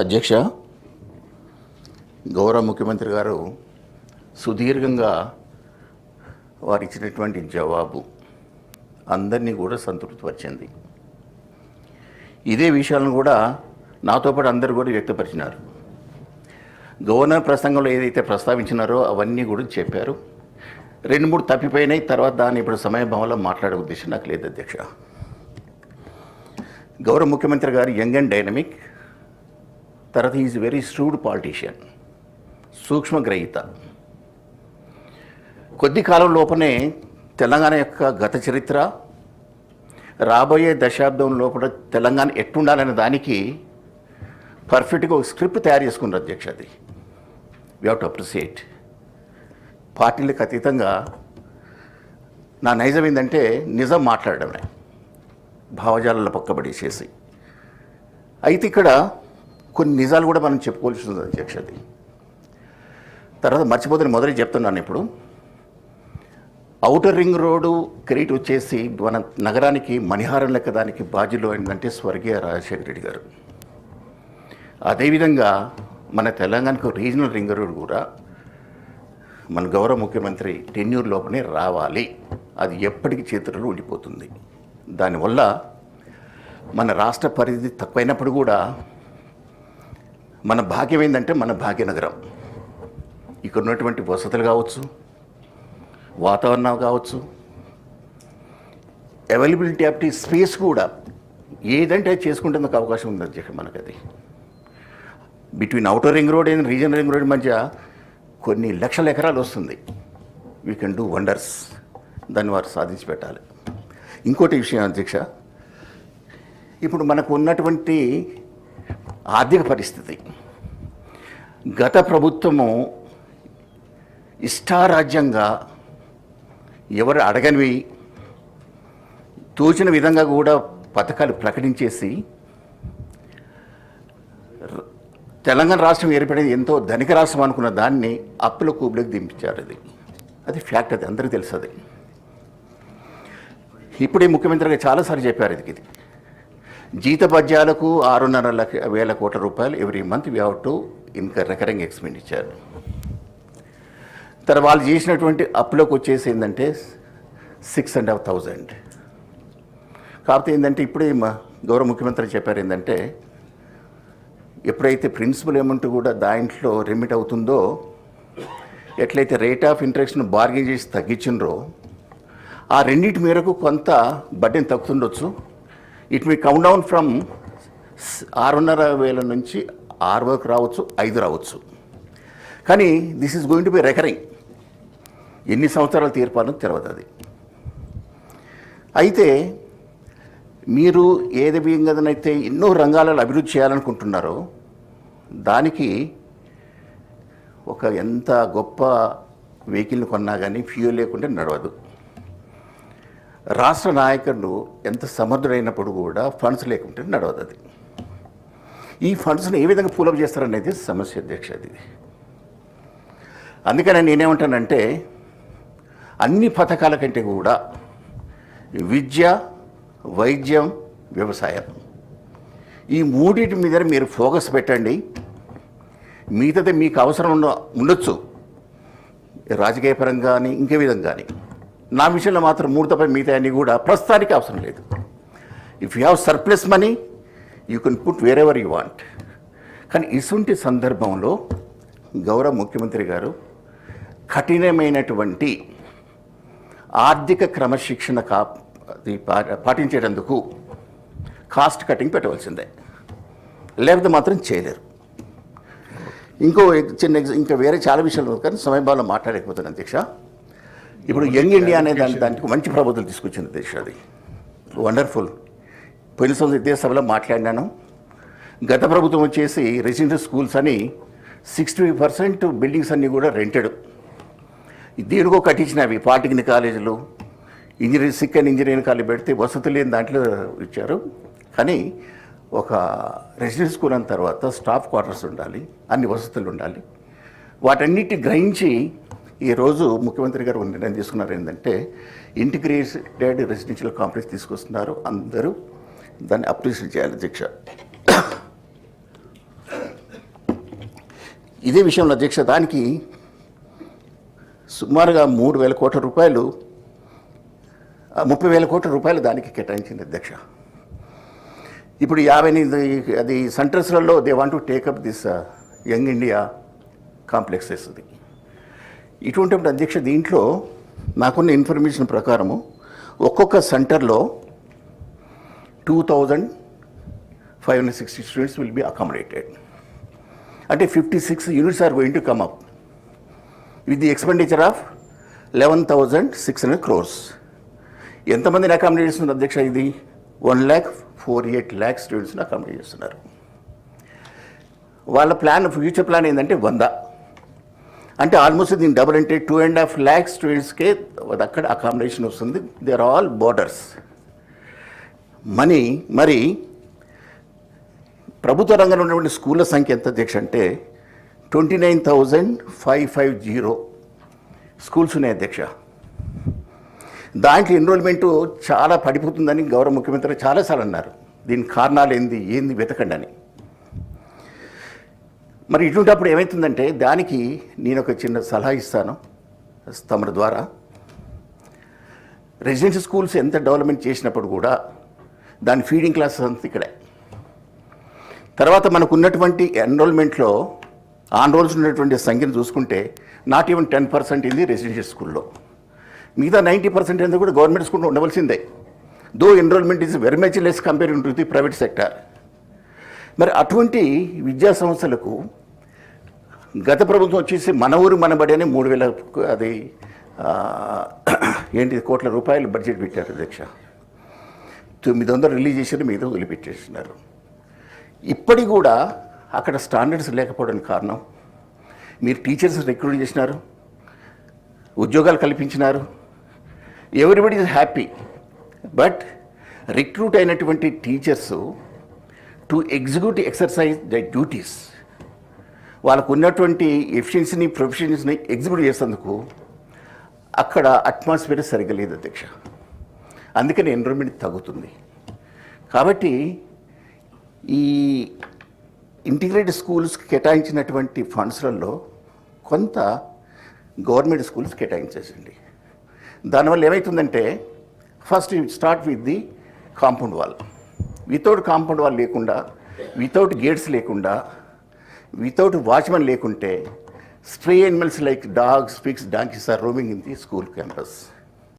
అధ్యక్ష, గౌరవ ముఖ్యమంత్రి గారు సుదీర్ఘంగా వారు ఇచ్చినటువంటి జవాబు అందరినీ కూడా సంతృప్తిపరిచింది. ఇదే విషయాలను కూడా నాతో పాటు అందరూ కూడా వ్యక్తపరిచినారు. గవర్నర్ ప్రసంగంలో ఏదైతే ప్రస్తావించినారో అవన్నీ కూడా చెప్పారు. 2-3 తప్పిపోయినాయి. తర్వాత దాన్ని ఇప్పుడు సమయభావంలో మాట్లాడే ఉద్దేశం నాకు లేదు అధ్యక్ష. గౌరవ ముఖ్యమంత్రి గారు యంగ్ అండ్ డైనమిక్, తర్వాత ఈజ్ వెరీ ష్రూడ్ పాలిటీషియన్, సూక్ష్మగ్రహీత. కొద్ది కాలం లోపలనే తెలంగాణ యొక్క గత చరిత్ర, రాబోయే దశాబ్దం లోపల తెలంగాణ ఎట్టుండాలనే దానికి పర్ఫెక్ట్గా ఒక స్క్రిప్ట్ తయారు చేసుకున్నారు అధ్యక్ష. అది వీ హ్యావ్ టు అప్రిసియేట్. పార్టీలకు అతీతంగా నా నైజం ఏంటంటే నిజం మాట్లాడడమే, భావజాలలో పక్కబడేసేసి. అయితే ఇక్కడ కొన్ని నిజాలు కూడా మనం చెప్పుకోవాల్సి ఉంది అధ్యక్ష. అది తర్వాత మర్చిపోతే మొదటి చెప్తున్నాను. ఇప్పుడు ఔటర్ రింగ్ రోడ్డు క్రెడిట్ వచ్చేసి మన నగరానికి మణిహారం లెక్క దానికి బాధ్యులు ఏంటంటే స్వర్గీయ రాజశేఖర రెడ్డి గారు. అదేవిధంగా మన తెలంగాణకు రీజనల్ రింగ్ రోడ్ కూడా మన గౌరవ ముఖ్యమంత్రి టెన్యూర్ లోపలనే రావాలి. అది ఎప్పటికీ చేతుల్లో ఉండిపోతుంది. దానివల్ల మన రాష్ట్ర పరిధి తక్కువైనప్పుడు కూడా మన భాగ్యం ఏంటంటే మన భాగ్యనగరం. ఇక్కడ ఉన్నటువంటి వసతులు కావచ్చు, వాతావరణం కావచ్చు, అవైలబిలిటీ ఆఫ్ ది స్పేస్ కూడా ఏదంటే చేసుకుంటేందుకు అవకాశం ఉంది అధ్యక్ష. మనకు అది between outer ring road and regional ring road మధ్య కొన్ని లక్షల ఎకరాలు వస్తుంది. We can do wonders. దాన్ని వారు సాధించి పెట్టాలి. ఇంకోటి విషయం అధ్యక్ష, ఇప్పుడు మనకు ఉన్నటువంటి ఆర్థిక పరిస్థితి, గత ప్రభుత్వము ఇష్టారాజ్యంగా ఎవరు అడగనివి తోచిన విధంగా కూడా పథకాలు ప్రకటించేసి తెలంగాణ రాష్ట్రం ఏర్పడేది ఎంతో ధనిక రాష్ట్రం అనుకున్న దాన్ని అప్పుల కూబులకు దింపించారు. అది ఫ్యాక్ట్, అది అందరికీ తెలుసు. అది ఇప్పుడే ముఖ్యమంత్రి గారు చాలాసార్లు చెప్పారు. ఇది జీతభత్యాలకు 6,500,000 కోట్ల రూపాయలు every month we have to recurring expenditure. తర్వాత వాళ్ళు చేసినటువంటి అప్పులోకి వచ్చేసి ఏంటంటే 6,500. కాకపోతే ఏంటంటే ఇప్పుడే గౌరవ ముఖ్యమంత్రి చెప్పారు ఏంటంటే ఎప్పుడైతే ప్రిన్సిపల్ అమౌంట్ కూడా దాంట్లో రిమిట్ అవుతుందో, ఎట్లయితే రేట్ ఆఫ్ ఇంట్రెస్ట్ను బార్గెన్ చేసి తగ్గించినరో ఆ రెండింటి మేరకు కొంత బడ్డెన్ తగ్గుతుండొచ్చు. It may come down from 6,500,000 నుంచి 6 వరకు రావచ్చు, 5 రావచ్చు. కానీ this is going to be recurring. ఎన్ని సంవత్సరాలు తీర్పాలని తెలియదు అది. అయితే మీరు ఏది విధంగానైతే ఎన్నో రంగాలలో అభివృద్ధి చేయాలనుకుంటున్నారో దానికి ఒక ఎంత గొప్ప వెహికల్ని కొన్నా కానీ ఫ్యూయల్ లేకుంటే నడవదు. రాష్ట్ర నాయకులు ఎంత సమర్థుడైనప్పుడు కూడా ఫండ్స్ లేకుంటే నడవదు. అది ఈ ఫండ్స్ని ఏ విధంగా పూలప్ చేస్తారనేది సమస్య అధ్యక్ష. అది అందుకని నేనేమంటానంటే అన్ని పథకాల కంటే కూడా విద్య, వైద్యం, వ్యవసాయం ఈ మూడింటి మీద మీరు ఫోకస్ పెట్టండి. మిగతాది మీకు అవసరం ఉండొచ్చు రాజకీయ పరంగా కానీ ఇంకే విధంగా కానీ. నా విషయంలో మాత్రం 3 తప్ప మిగతా అన్నీ కూడా ప్రస్తుతానికి అవసరం లేదు. If you have surplus money you can put wear ever you want. కానీ ఇటువంటి సందర్భంలో గౌరవ ముఖ్యమంత్రి గారు కఠినమైనటువంటి ఆర్థిక క్రమశిక్షణ పాటించేటందుకు కాస్ట్ కటింగ్ పెట్టవలసిందే, లేకపోతే మాత్రం చేయలేరు. ఇంకా వేరే చాలా విషయాలు కానీ సమయభావంలో మాట్లాడకపోతాను అధ్యక్ష. ఇప్పుడు యంగ్ ఇండియా అనే దానికి మంచి ప్రబోధనలు తీసుకొచ్చింది అధ్యక్ష. అది వండర్ఫుల్. పోయిన సంవత్సరం ఇదే సభలో మాట్లాడినాను. గత ప్రభుత్వం వచ్చేసి రెసిడెన్షియల్ స్కూల్స్ అని 60% బిల్డింగ్స్ అన్నీ కూడా రెంటెడ్. దేనికో కట్టించినవి పాలిటెక్నిక్ కాలేజీలు, సిక్ అండ్ ఇంజనీరింగ్ కాలేజ్ పెడితే వసతులు లేని దాంట్లో ఇచ్చారు. కానీ ఒక రెసిడెన్షియల్ స్కూల్ అన్న తర్వాత స్టాఫ్ క్వార్టర్స్ ఉండాలి, అన్ని వసతులు ఉండాలి. వాటన్నిటి గ్రహించి ఈరోజు ముఖ్యమంత్రి గారు నిర్ణయం తీసుకున్నారు ఏంటంటే ఇంటిగ్రేటెడ్ రెసిడెన్షియల్ కాంప్లెక్స్ తీసుకొస్తున్నారు. అందరూ దాన్ని అప్రిషియేట్ చేయాలి అధ్యక్ష. ఇదే విషయంలో అధ్యక్ష దానికి సుమారుగా 3,000 కోట్ల రూపాయలు 30,000 కోట్ల రూపాయలు దానికి కేటాయించింది అధ్యక్ష. ఇప్పుడు 58 అది సెంటర్స్లలో they want to take up this young India complexes. అది ఇటువంటిప్పుడు అధ్యక్ష దీంట్లో నాకున్న ఇన్ఫర్మేషన్ ప్రకారము ఒక్కొక్క సెంటర్లో 2,560 స్టూడెంట్స్ విల్ బి అకామిడేటెడ్. అంటే 56 units are going to come up with the expenditure of 11,600 crores. ఎంతమందిని అకామిడేట్ చేస్తున్నారు అధ్యక్ష? ఇది 1,48,00,000 స్టూడెంట్స్ని అకామిడేట్ చేస్తున్నారు. వాళ్ళ ప్లాన్, ఫ్యూచర్ ప్లాన్ ఏంటంటే 100. అంటే ఆల్మోస్ట్ దీని డబుల్ అంటే 2.5 lakh స్టూడెంట్స్కే అక్కడ అకామిడేషన్ వస్తుంది. They are all boarders. మరి ప్రభుత్వ రంగంలో ఉన్నటువంటి స్కూళ్ళ సంఖ్య ఎంత అధ్యక్ష అంటే 29,550 స్కూల్స్ ఉన్నాయి అధ్యక్ష. దాంట్లో ఎన్రోల్మెంటు చాలా పడిపోతుందని గౌరవ ముఖ్యమంత్రి చాలాసార్లు అన్నారు. దీనికి కారణాలు ఏంది వెతకండి అని. మరి ఇటువంటిప్పుడు ఏమవుతుందంటే దానికి నేను ఒక చిన్న సలహా ఇస్తాను తమరి ద్వారా. రెసిడెన్షియల్ స్కూల్స్ ఎంత డెవలప్మెంట్ చేసినప్పుడు కూడా దాని ఫీడింగ్ క్లాసెస్ అంతా ఇక్కడే. తర్వాత మనకు ఉన్నటువంటి ఎన్రోల్మెంట్లో ఆన్ రోల్స్ ఉన్నటువంటి సంఖ్యను చూసుకుంటే నాట్ ఈవెన్ 10% ఇది రెసిడెన్షియల్ స్కూల్లో. మిగతా 90% అంతా కూడా గవర్నమెంట్ స్కూల్లో ఉండవలసిందే. Though enrolment is very much less comparing to the private sector. మరి అటువంటి విద్యా సంస్థలకు గత ప్రభుత్వం వచ్చేసి మన ఊరు మనబడి అని 3,000 అది కోట్ల రూపాయలు బడ్జెట్ పెట్టారు అధ్యక్ష. 900 రిలీజ్ చేశారు, మిగతా వదిలిపెట్టేస్తున్నారు. ఇప్పటికి కూడా అక్కడ స్టాండర్డ్స్ లేకపోవడానికి కారణం మీరు టీచర్స్ రిక్రూట్ చేసినారు, ఉద్యోగాలు కల్పించినారు, everybody is happy. But recruit అయినటువంటి teachers to execute exercise the duties, వాళ్ళకు ఉన్నటువంటి ఎఫిషియన్సీని ప్రొఫెషన్స్ని ఎగ్జిక్యూట్ చేసేందుకు అక్కడ అట్మాస్ఫియర్ సరిగ్గా లేదు అధ్యక్ష. అందుకని ఎన్విరాన్మెంట్ తగ్గుతుంది. కాబట్టి ఈ ఇంటిగ్రేటెడ్ స్కూల్స్కి కేటాయించినటువంటి ఫండ్స్లలో కొంత గవర్నమెంట్ స్కూల్స్ కేటాయించేసండి. దానివల్ల ఏమవుతుందంటే first start with the compound wall. Without compound wall లేకుండా, వితౌట్ గేట్స్ లేకుండా, వితౌట్ వాచ్మెన్ లేకుంటే stray animals like dogs, pigs, donkeys are roaming in the school campus.